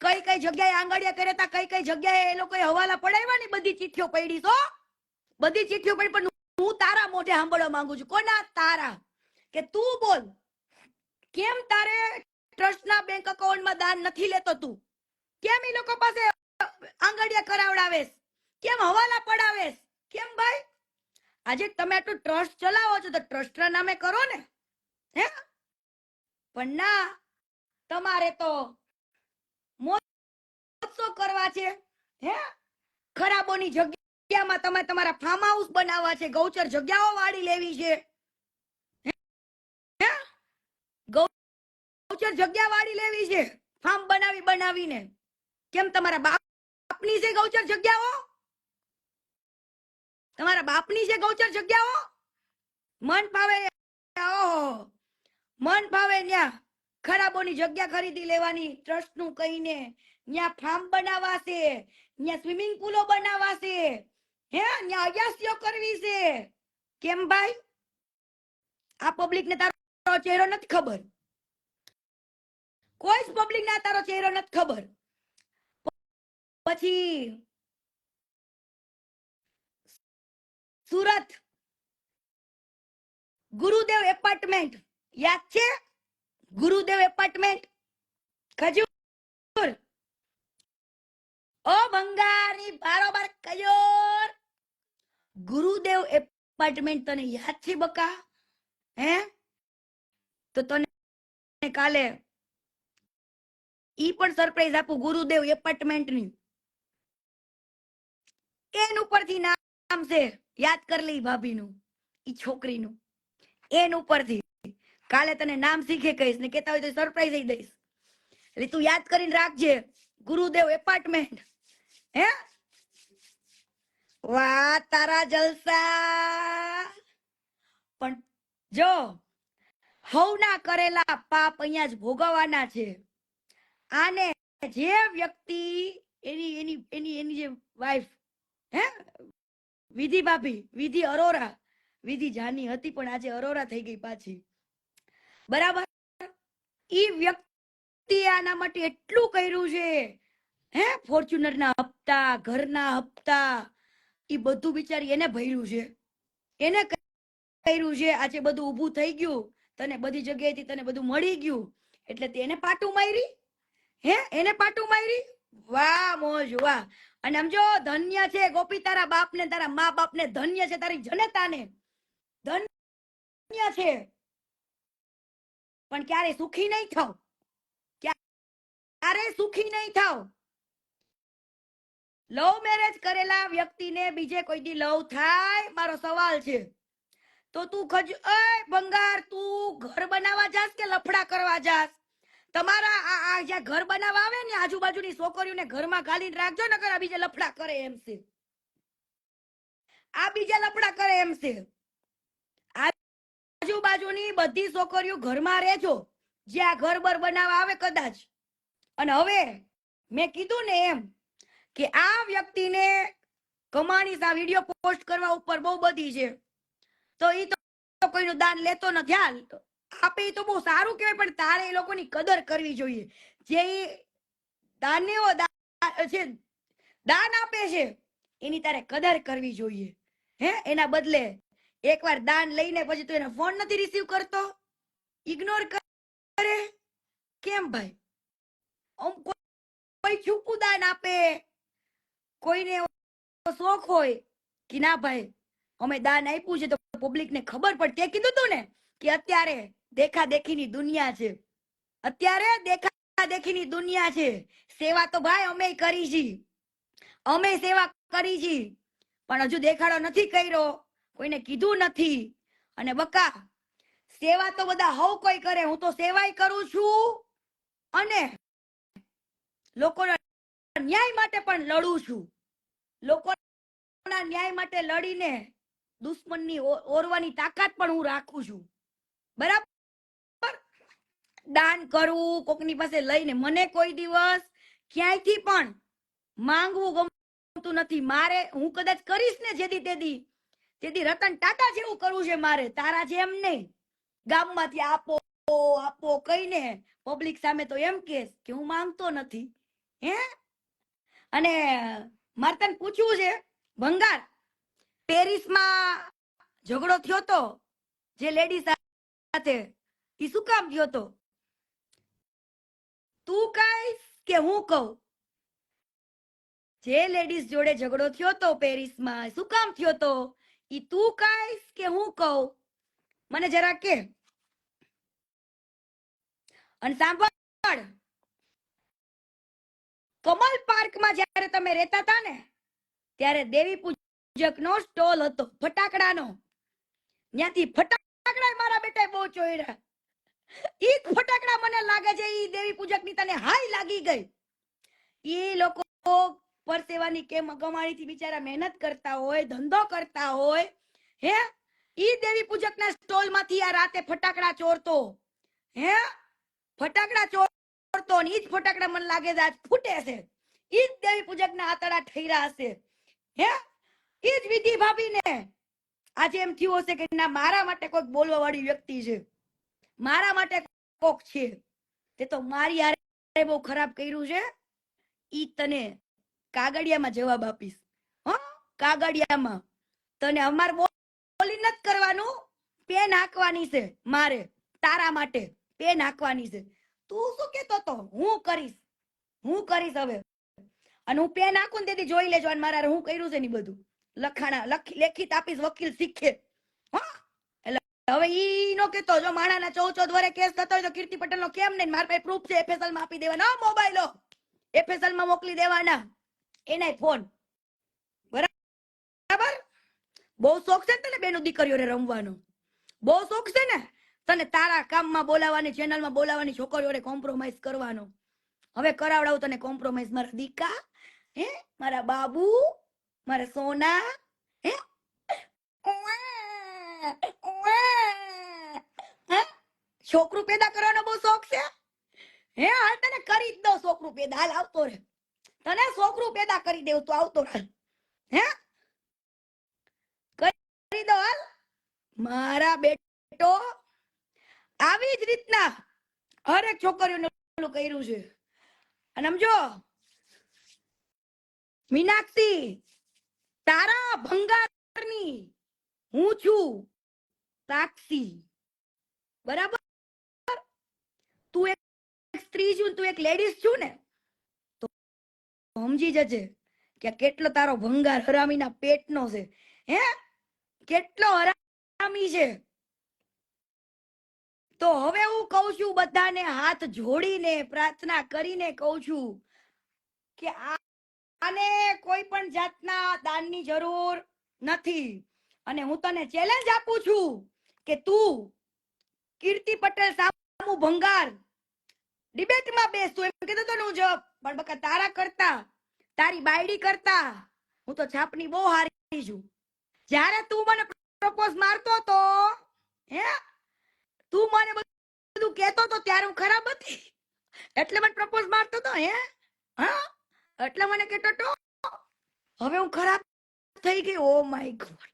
કઈ કઈ જગ્યાએ આંગળિયા કર્યા હતા, કઈ કઈ જગ્યાએ એ લોકોએ હવાલા પડાવ્યા ને બધી ચિઠ્ઠીઓ પડી તો બધી ચિઠ્ઠીઓ પડી. પણ હું તારા મોઢે સાંભળવા માંગુ છું. કોના? તારા. કે તું બોલ, કેમ તારે ટ્રસ્ટના બેંક એકાઉન્ટમાં દાન નથી લેતો? તું કેમ એ લોકો પાસે આંગળિયા કરાવડાવેસ? કેમ હવાલા પડાવેસ? કેમ ભાઈ? આજે તમે આટલું ટ્રસ્ટ ચલાવો છો તો ટ્રસ્ટના નામે કરો ને, હે? પણ ના, તમારે તો મોત્સો કરવા છે, હે? ખરાબોની જગ્યામાં તમે તમારા ફાર્મ હાઉસ બનાવવા છે, ગૌચર જગ્યાઓ વાળી લેવી છે, હે? ગૌચર જગ્યા વાળી લેવી છે, ફાર્મ બનાવીને. કેમ તમારા બાપની છે ગૌચર જગ્યાઓ? તમારા બાપની છે ગૌચર જગ્યાઓ? મન ભાવે ઓહો, મન ભાવે ન્યા ખરાબોની જગ્યા ખરીદી લેવાની, ટ્રસ્ટ નું કહીને ન્યા ફાર્મ બનાવાશે, ન્યા સ્વિમિંગ પુલો બનાવાશે, હે? ન્યા અયાસીઓ કરવી છે. કેમ ભાઈ? આ પબ્લિક ને તારો ચહેરો નથી ખબર. કોઈ જ પબ્લિક ને તારો ચહેરો નથી ખબર. પછી સુરત ગુરુદેવ એપાર્ટમેન્ટ યાદ છે? ગુરુદેવ એપાર્ટમેન્ટ ખજૂર, ઓ ભંગારની બારોબાર કયોર. ગુરુદેવ એપાર્ટમેન્ટ તને યાદ છે બકા? હે? તો તને કાલે ઈ પણ સરપ્રાઈઝ આપું ગુરુદેવ એપાર્ટમેન્ટ ની. એન ઉપરથી નામ છે, યાદ કર લે ભાભીનું, ઈ છોકરીનું. એન ઉપરથી કાલે તને નામ શીખે કહીશ ને કેતા હોય તો સરપ્રાઈઝ દઈ દઈશ. એટલે તું યાદ કરીને રાખજે, ગુરુદેવ એપાર્ટમેન્ટ. હે? વાહ તારા જલસા. પણ જો હવના કરેલા પાપ અહીંયા જ ભોગવવાના છે. આને જે વ્યક્તિ એની જે વાઈફ, હે, વિધિ ભાભી, વિધિ અરોરા, વિધિ જાની હતી પણ આજે અરોરા થઈ ગઈ પાછી, બરાબર? ઈ વ્યક્તિ આના માટે એટલું કર્યું છે, હે? ફોર્ચ્યુનર ના હપ્તા, ઘરના હપ્તા, ઈ બધું બિચારી એને ભર્યું છે, એને કર્યું છે. આજે બધું ઊભું થઈ ગયું, તને બધી જગ્યાએથી તને બધું મળી ગયું એટલે તેને પાટું મારી, હે? એને પાટું મારી. વાહ મોજ વાહ. અને સમજો ધન્ય છે ગોપી તારા બાપ ને, તારા મા બાપ ને ધન્ય છે, તારી જનતાને ધન્ય છે. પણ ક્યારે સુખી નહીં થાવ, ક્યારે સુખી નહીં થાવ. લવ મેરેજ કરેલા વ્યક્તિને બીજે કોઈ દી લવ થાય? મારો સવાલ છે. તો તું ભંગાર, તું ઘર બનાવવા જાસ કે લફડા કરવા જાસ? તમારા આ જ્યાં ઘર બનાવવા આવે ને આજુબાજુની છોકરીઓને ઘરમાં ગાલીને રાખજો, નકર આ બીજે લફડા કરે એમ છે. આ બીજા લફડા કરે એમ છે. આજુબાજુની બધી છોકરીઓ ઘરમાં રહેજો જ્યાં ઘર બર બનાવવા આવે કદાચ. અને હવે મેં કીધું ને એમ કે આ વ્યક્તિને કમાણી આ વિડીયો પોસ્ટ કરવા ઉપર બહુ બધી છે, તો ઈ તો કોઈનું દાન લેતો નથી. હાલ આપે તો બહુ સારું કહેવાય, પણ તારે એ લોકોની કદર કરવી જોઈએ. જે દાનીઓ છે, દાન આપે છે, એની તારે કદર કરવી જોઈએ, હે? એના બદલે એકવાર દાન લઈને પછી તું એને ફોન નથી રિસીવ કરતો, ઇગ્નોર કરે. કેમ ભાઈ? કોઈ છૂપું દાન આપે, કોઈને શોખ હોય કે ના ભાઈ અમે દાન આપ્યું છે તો પબ્લિક ને ખબર પડે. તે કીધું તું ને કે અત્યારે દેખા દેખીની દુનિયા છે, અત્યારે દેખા દેખીની દુનિયા છે. સેવા તો ભાઈ અમે કરી છે, અમે સેવા કરી છે, પણ હજુ દેખાડો નથી કર્યો, કોઈને કીધું નથી. અને બકા સેવા તો બધા હવ કોઈ કરે, હું તો સેવાય કરું છું અને લોકોના ન્યાય માટે પણ લડું છું. લોકોના ન્યાય માટે લડીને દુશ્મનની ઓરવાની તાકાત પણ હું રાખું છું. બરાબર? દાન કરવું કોકની પાસે લઈને મને કોઈ દિવસ ક્યાંયથી પણ માંગવું ગમતું નથી. મારે હું કદાચ કરીશ ને જેદી તેદી રતન ટાટા જેવું કરવું છે મારે, તારા જેમ નહીં. ગામમાંથી આપો આપો કહીને પબ્લિક સામે તો એમ કે હું માંગતો નથી. હે? અને મારે તને પૂછવું છે ભંગાર, પેરિસમાં ઝઘડો થયો તો જે લેડી સાથે, ઈ શું કામ થયો તો? તું કઈશ કે હું કહું? જે લેડીઝ જોડે ઝઘડો થયો તો પેરિસમાં, શું કામ થયો તો? ઈ તું કઈશ કે હું કહું? મને જરા કે. અને સાંભળ, કમલ પાર્કમાં જ્યારે તમે રહેતા હતા ને ત્યારે દેવી પૂજકનો સ્ટોલ હતો ફટાકડાનો. ત્યાંથી ફટાકડા મારા બેટાએ બહુ ચોર્યા. ઈ ફટાકડા મને લાગે છે ઈ દેવી પૂજકની તને હાય લાગી ગઈ. ઈ લોકો પરસેવાની કે કમાણીથી બિચારા મહેનત કરતા હોય, ધંધો કરતા હોય, હે? ઈ દેવી પૂજકના સ્ટોલમાંથી આ રાતે ફટાકડા ચોરતો. હે? ફટાકડા ચોરતો ને ઈ જ ફટાકડા મને લાગે છે આજ ફૂટે છે. ઈ જ દેવી પૂજકના આતડા ઠર્યા હશે. હે? ઈ જ વિધિ ભાભીને આજે એમ થયું હશે કે ના મારા માટે કોઈક બોલવા વાળી વ્યક્તિ છે, મારા માટે કોક છે. તે તો મારી યાર બહુ ખરાબ કર્યું છે. ઈ તને કાગળિયામાં જવાબ આપીશ. હો? કાગળિયામાં તને અમાર બોલી નથી કરવાનું, પેન હાંકવાની છે મારે તારા માટે, પેન હાંકવાની છે. તું શું કેતો તો? હું કરીશ હવે. અને હું પેન હાંકું ને તેથી જોઈ લેજો અને મારા હું કર્યું છે ને બધું લેખિત આપીશ, વકીલ શીખે. એટલે હવે ઈ નો કેતો જો માણાના 14 વર્ષે કેસ થતો હોય તો કીર્તિ પટેલ નો કેમ નહીં? મારા પાસે પ્રૂફ છે, એફએસએલ માં આપી દેવાના મોબાઈલો, એફએસએલ માં મોકલી દેવાના એનાય ફોન. બરાબર? બહુ શોખ છે ને તને બેનો દીકરીઓને રમવાનો? બહુ શોખ છે ને તને તારા કામમાં બોલાવાની, ચેનલમાં બોલાવાની, છોકરીઓને કોમ્પ્રોમાઇઝ કરવાનો? હવે કરાવડાવું તને કોમ્પ્રોમાઇઝ મારા દીકા, હે? મારા બાબુ, મારા સોના, હે? છોકરું પેદા કરવાનો બહુ શોખ છે? હે? હાલ તને કરી જ દો છોકરું પેદા. હાલ આવતો રે, તને છોકરું પેદા કરી દેવું તો આવતો રહે. હે? કરી દો હાલ મારા બેટો. આવી જ રીતના હરેક છોકરીઓને કર્યું છે. અને સમજો મીનાક્ષી, તારા ભંગારની હું છું સાક્ષી. બરાબર? તું એક સ્ત્રી છું, તું એક લેડીઝ છું ને, તો સમજી જજે કે કેટલો તારો ભંગાર હરામીના પેટનો છે. હે? કેટલો હરામી છે. તો હવે હું કહું છું બધાને હાથ જોડીને પ્રાર્થના કરીને કહું છું કે આને કોઈ પણ જાતના દાનની જરૂર નથી. અને હું તને ચેલેન્જ આપું છું કે તું કીર્તિ પટેલ સામુ ભંગાર ડિબેટમાં બેસ. તું એમ કીધું તો ને હું જવાબ પણ બકા તારા કરતા, તારી બાયડી કરતા હું તો છાપની બહુ હારી છું. જ્યારે તું મને પ્રપોઝ મારતો તો, હે, તું મને બધું કહેતો તો ત્યારે હું ખરાબ હતી એટલે મને પ્રપોઝ મારતો તો? હે? હા, એટલે મને કહેતો તો હવે હું ખરાબ થઈ ગઈ? ઓ માય ગોડ,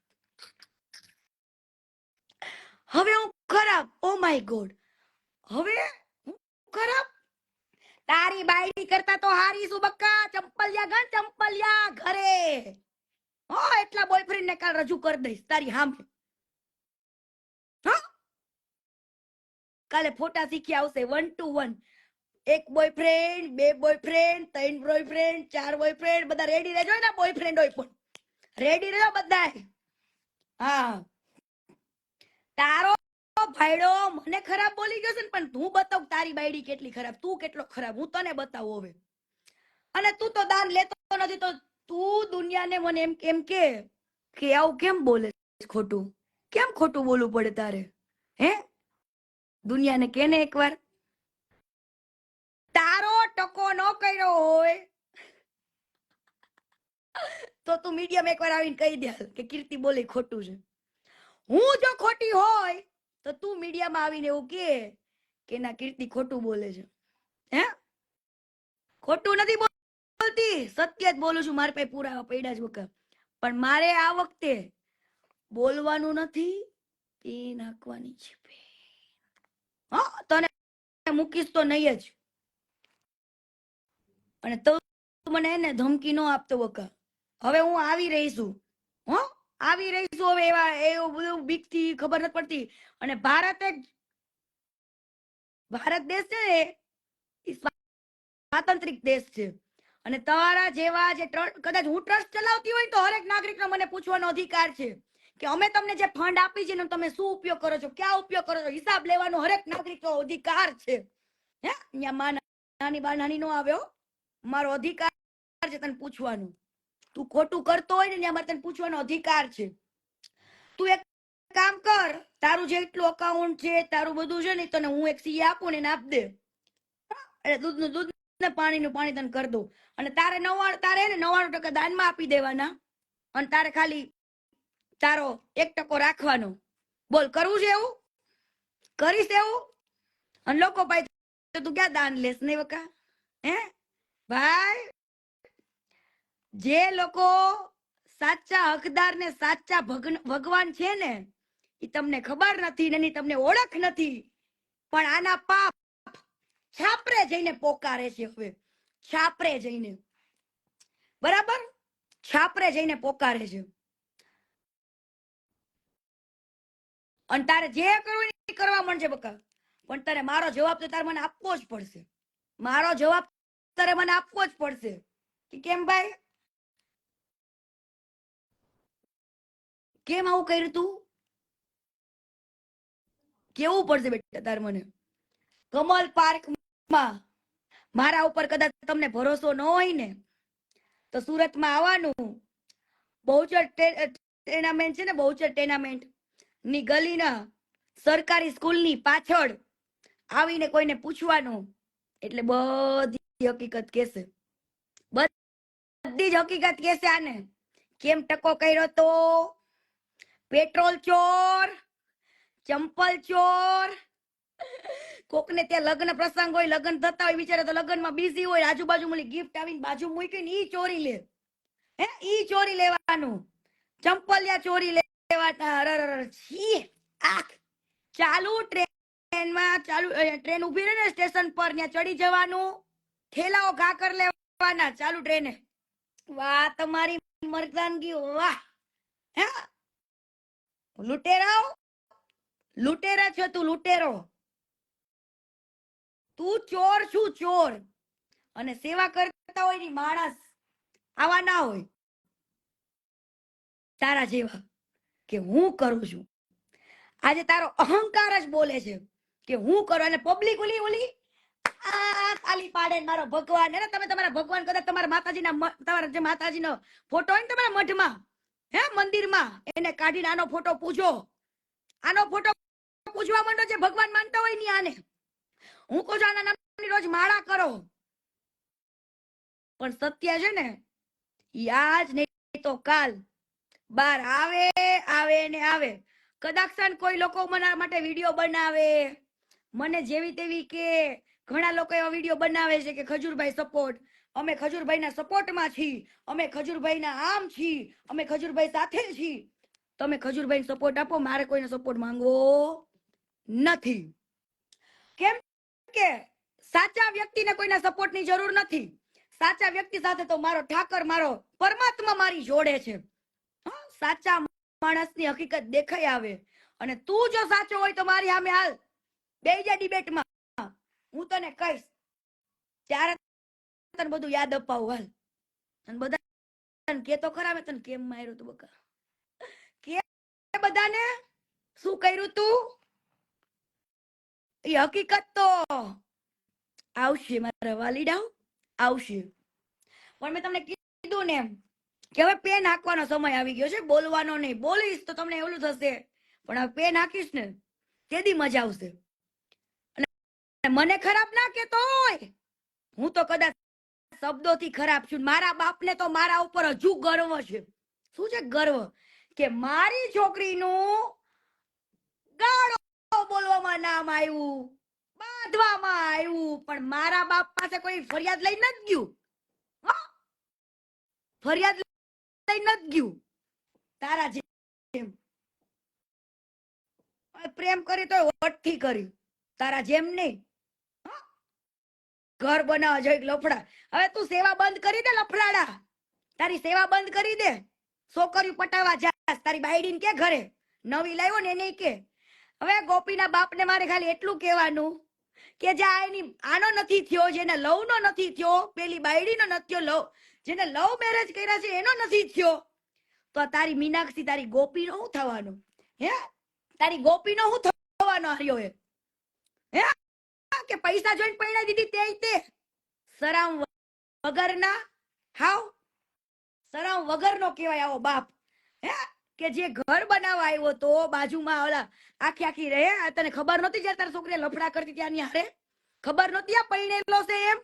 હવે હું ખરાબ? ઓ માય ગોડ, હવે હું ખરાબ? તારી બાયડી કરતા તો હારી છું બક્કા. ચંપલિયા ગણ, ચંપલિયા ઘરે. હો, એટલા બોયફ્રેન્ડ ને કાલ રજૂ કરી દઈશ તારી સામે. કાલે ફોટા શીખી આવશે 1 to 1. એક બોયફ્રેન્ડ, 2 બોયફ્રેન્ડ, 3 બોયફ્રેન્ડ, 4 બોયફ્રેન્ડ, બધા રેડી રહેજો ને બોયફ્રેન્ડ હોય પણ રેડી રહેજો બધા. હા, તારો ભાઈડો મને ખરાબ બોલી ગયો છે ને, પણ હું બતાવ તારી બાયડી કેટલી ખરાબ, તું કેટલો ખરાબ, હું તને બતાવું હવે. અને તું તો દાન લેતો નથી તો તું દુનિયાને મને એમ કે આવું કેમ બોલે ખોટું? કેમ ખોટું બોલવું પડે તારે? હે? દુનિયાને કેને એકવાર તારો ટકો ન કર્યો હોય તો તું મીડિયમ એકવાર આવીને કહી દે કે કીર્તિ બોલે ખોટું છે. હું જો ખોટી હોય તો તું મીડિયામાં આવીને એવું કે ના કીર્તિ ખોટું બોલે છે. હે ખોટું નથી બોલતી, સત્ય જ બોલું છું. મારે પાસે પુરાવા પડ્યા જ વખત. પણ મારે આ વખતે બોલવાનું નથી, પી નાખવાની છે. હા તને મૂકીશ તો નહીં જ. અને તું મને એને ધમકી ન આપતો વખત. હવે હું આવી રહી છું. હો આવી રહી છું. હવે એવા એવું બધું બીક થી ખબર નથી પડતી. અને ભારત દેશ છે એ સ્વાતંત્રિક દેશ છે. અને તમારા જેવા જે કદાચ હું ટ્રસ્ટ ચલાવતી હોય તો હરેક નાગરિકનો મને પૂછવાનો અધિકાર છે કે અમે તમને જે ફંડ આપી છે એનો તમે શું ઉપયોગ કરો છો, ક્યાં ઉપયોગ કરો છો, હિસાબ લેવાનો હરેક નાગરિકનો અધિકાર છે. હે અહીંયા માં નાની બા નાની નો આવ્યો, મારો અધિકાર છે તને પૂછવાનું. તું ખોટું કરતો હોય ને ત્યાં મારે તને પૂછવાનો અધિકાર છે. તું એક કામ કર, તારું જેટલું અકાઉન્ટ છે તારું બધું છે ને તને હું એક સીએ આપું ને આપ દે. એટલે દૂધનું દૂધ ને પાણીનું પાણી તને કરી દઉં. અને તારે 99% દાનમાં આપી દેવાના. અને તારે ખાલી તારો 1% રાખવાનો. બોલ કરવું છે એવું? કરીશ એવું? અને લોકો પાસે તું ક્યાં દાન લેસ ને વકા? હે ભાઈ, જે લોકો સાચા હકદાર ને સાચા ભગવાન છે ને એ તમને ખબર નથી ને તમને ઓળખ નથી. પણ આના પાપ છાપરે જઈને પોકારે છે. હવે છાપરે જઈને, બરાબર, છાપરે જઈને પોકારે છે. અને તારે જે કરવું એ કરવા માંડજે બકા. પણ તારે મારો જવાબ તો તારે મને આપવો જ પડશે. મારો જવાબ તારે મને આપવો જ પડશે. કેમ ભાઈ? કેમ આવું કર્યું તું? કેવું પડશે બેટા તારે મને. કમલ પાર્કમાં મારા ઉપર કદાચ તમને ભરોસો ન હોય ને તો સુરતમાં આવવાનું. બહુચર ટેનામેન્ટ છે ને, બહુચર ટેનામેન્ટ ની ગલીના સરકારી સ્કૂલની પાછળ આવીને કોઈને પૂછવાનું એટલે બધી હકીકત કહેશે. બધી જ હકીકત કહેશે. આને કેમ ટકો કર્યો તો, પેટ્રોલ ચોર, ચંપલ ચોર, કોકને ત્યાં લગ્ન પ્રસંગ હોય, લગ્ન થતા હોય, બિચારા તો લગ્નમાં બિઝી હોય, આજુબાજુ મળી ગિફ્ટ આવીને બાજુ મૂકી ને ઈ ચોરી લે. હે ઈ ચોરી લેવાનું, ચંપલિયા ચોરી લેવાના. ચાલુ ટ્રેનમાં ટ્રેન ઉભી રહે ને સ્ટેશન પર, ત્યાં ચડી જવાનું, થેલાઓ ઘા કર લેવાના ચાલુ ટ્રેને. વાહ તમારી મર્દાનગી, વાહ. હે લૂંટેરાઓ, લૂંટેરા છો તું, લૂંટેરો. તું ચોર છું, ચોર. અને સેવા કરતા હોય ની માણસ આવા ના હોય તારા જેવા કે હું કરું છું. આજે તારો અહંકાર જ બોલે છે કે હું કરું. અને પબ્લિક ઓલી ઓલી તાલી પાડે મારો ભગવાન. ને તમે તમારા ભગવાન કદાચ તમારા માતાજીના તમારા જે માતાજીનો ફોટો હોય ને તમારા મઠમાં, હે મંદિરમાં, એને કાઢીને આનો ફોટો પૂજો. આનો ફોટો પૂજવા માંડો. જે ભગવાન માનતા હોય ની આને હું કહું છું આના નામની રોજ માળા કરો. પણ સત્ય છે ને યાજ નહીં તો કાલ બાર આવે ને આવે. કદાચ કોઈ લોકો મને માટે વિડીયો બનાવે, મને જેવી તેવી કે ઘણા લોકો એવા વિડીયો બનાવે છે કે ખજૂરભાઈ સપોર્ટ, અમે ખજૂરભાઈના સપોર્ટમાં છીએ, અમે ખજૂરભાઈના આમ છીએ, અમે ખજૂરભાઈ સાથે છીએ. તમે ખજૂરભાઈ સપોર્ટ આપો, મારે કોઈને સપોર્ટ માંગવો નથી. કેમ કે સાચા વ્યક્તિને કોઈના સપોર્ટની જરૂર નથી. સાચા વ્યક્તિ સાથે તો મારો ઠાકર, મારો પરમાત્મા મારી જોડે છે. સાચા માણસની હકીકત દેખાઈ આવે. અને તું જો સાચો હોય તો મારી સામે હાલ, બેહી જા ડિબેટમાં, હું તને કહીશ. ત્યારે તને બધું યાદ અપાવું હાલ. અને બધા કે તો ખરા મેં તને કેમ માર્યું તું બકા, કે બધાને શું કર્યું તું એ હકીકત તો આવશે મારા વાલીડાઓ, આવશે. પણ મેં તમને કીધું ને એમ કે હવે પેન હાંકવાનો સમય આવી ગયો છે, બોલવાનો નહીં. બોલીશ તો તમને એવું થશે, પણ હવે પેન હાંકીશ ને તેદી મજા આવશે. અને મને ખરાબ ના કેતો હોય, હું તો કદાચ શબ્દોથી ખરાબ છું. મારા બાપને તો મારા ઉપર હજુ ગર્વ છે. શું છે ગર્વ? કે મારી છોકરીનું ગાળો બોલવામાં નામ આવ્યું, બાંધવામાં આવ્યું, પણ મારા બાપ પાસે કોઈ ફરિયાદ લઈ નથી ગયું. ફરિયાદ લઈ નથી ગયું. તારા જેમ પ્રેમ કરી તો વટથી કરી, તારા જેમ નહીં. ઘર બનાવવા જોઈએ લફડા. હવે તું સેવા બંધ કરી દે લફડાડા, તારી સેવા બંધ કરી દે. છોકરીઓ પટાવા જાસ, તારી બાયડીને કે ઘરે નવી લાવ્યો ને એને કે. હવે ગોપીના બાપને મારે ખાલી એટલું કહેવાનું કે જે આનો નથી થયો, જેને લવ નો નથી થયો, પેલી બાયડીનો નથી થયો, લવ જેને લવ મેરેજ કર્યા છે એનો નથી થયો, તો તારી મીનાક્ષી તારી ગોપીનો શું થવાનું? હે તારી ગોપીનો શું થવાનો હાર્યો હે? કે પૈસા જોઈને પૈણા દીધી તે શરમ વગરના, હાવ શરમ વગરનો કહેવાય આવો બાપ. હે કે જે ઘર બનાવવા આવ્યો તો બાજુમાં ઓલા આખી રહે, તને ખબર નહોતી જ્યારે તારી છોકરી લફડા કરતી ત્યાંની હારે? ખબર નહોતી આ પૈણેલો છે એમ?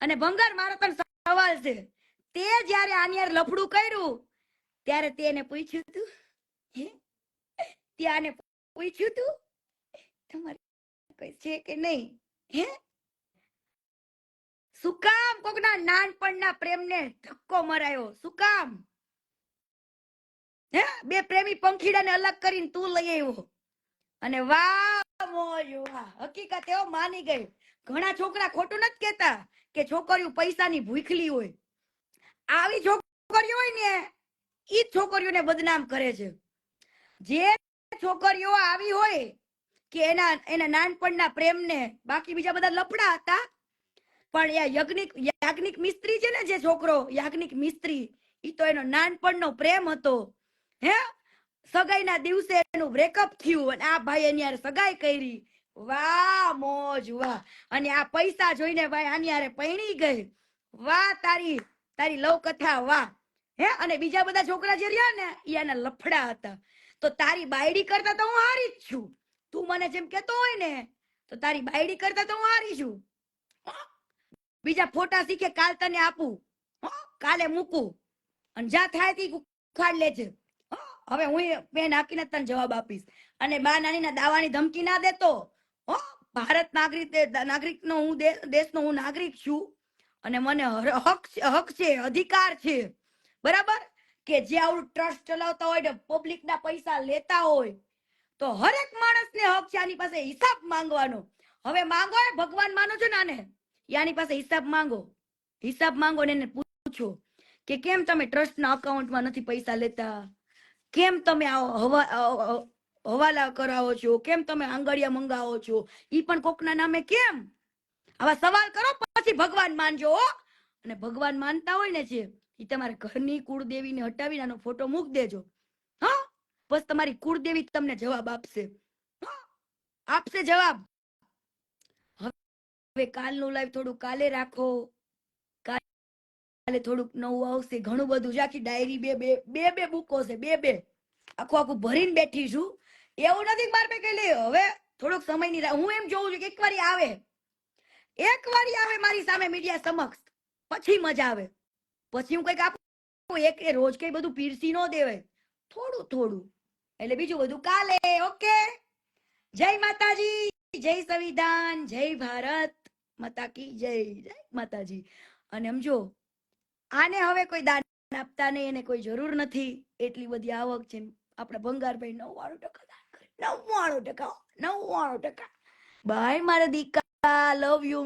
અને ભંગાર મારો તને સવાલ છે, તે જ્યારે આની હારે લફડું કર્યું ત્યારે તેને પૂછ્યું તું? હે ત્યાંને પૂછ્યું તું તમારે કોઈ છે કે નહીં? હે શું કામ કોકના નાનપણના પ્રેમને ધક્કો મરાયો? શું કામ? હે બે પ્રેમી પંખીડાને અલગ કરીને તું લઈ આવ્યો, અને વાહ મોજ વાહ. હકીકત એવો માની ગઈ. ઘણા છોકરા ખોટું નથી કેતા કે છોકરીઓ પૈસાની ભૂખલી હોય. આવી છોકરીઓ હોય ને ઈ છોકરીઓને બદનામ કરે છે. જે છોકરીઓ આવી હોય કે એના નાનપણના પ્રેમને, બાકી બીજા બધા લફડા હતા, પણ યાજ્ઞિક મિસ્ત્રી છે ને, જે છોકરો યાજ્ઞિક મિસ્ત્રી, ઈ તો એનો નાનપણનો પ્રેમ હતો. હે સગાઈના દિવસે એનું બ્રેકઅપ થયું અને આ ભાઈ એની હારે સગાઈ કરી. વાહ મોજ વાહ. અને આ પૈસા જોઈને ભાઈ આની હારે પૈણી ગઈ. વાહ તારી લવ કથા વાહ. હે અને બીજા બધા છોકરા જે રહ્યા ને ઈ આના લફડા હતા. તો તારી બાયડી કરતા તો હું હારી જ છું. તું મને જેમ કેતો હોય ને, તો તારી બાયડી કરતા તો હું હારી છું. બીજા ફોટા શીખે કાલ તને આપું, કાલે મૂકું, અને જા થાય તી ઉખાડ લેજે. હવે હું પેન આપીને તને જવાબ આપીશ. અને બા નાનીના દાવાની ધમકી ના દેતો. ભારત નાગરિક નો હું દેશનો હું નાગરિક છું, અને મને હક છે, અધિકાર છે, બરાબર, કે જે આવું ટ્રસ્ટ ચલાવતા હોય ને પબ્લિક ના પૈસા લેતા હોય, તો હરેક માણસને હક છે આની પાસે હિસાબ માંગવાનો. હવે માંગો, ભગવાન માનો છો ને આને, યાની પાસે હિસાબ માંગો ને એને પૂછો કે કેમ તમે ટ્રસ્ટના અકાઉન્ટમાં નથી પૈસા લેતા, કેમ તમે હવાલા કરાવો છો, કેમ તમે આંગળિયા મંગાવો છો, ઈ પણ કોકના નામે કેમ? આવા સવાલ કરો પછી ભગવાન માનજો. અને ભગવાન માનતા હોય ને જે, ઈ તમારા ઘરની કુળદેવીને હટાવીને આનો ફોટો મૂક દેજો. હા બસ તમારી કુળદેવી તમને જવાબ આપશે જવાબ. હવે કાલનું લાઈવ થોડું કાલે રાખો, કાલે થોડુંક નવું આવશે, ઘણું બધું છે. આખી ડાયરી બે બુકો છે, બે આખું ભરીને બેઠી છું. એવું નથી મારે કઈ લે. હવે થોડોક સમયની હું એમ જોઉં છું કે એક વાર આવે મારી સામે મીડિયા સમક્ષ, પછી મજા આવે. પછી હું કઈક આપું, એક રોજ કઈ બધું પીરસી નો દેવાય, થોડું. એટલે બીજું બધું કાલે. ઓકે, જય માતાજી, જય સંવિધાન, જય ભારત માતા કી જય. જય માતાજી. અને સમજો, આને હવે કોઈ દાન આપતા નહીં, એને કોઈ જરૂર નથી. એટલી બધી આવક છે. આપણા ભંગારભાઈ 99% દાન કરે, 99%. બાય મારા દીકા, લવ યુ.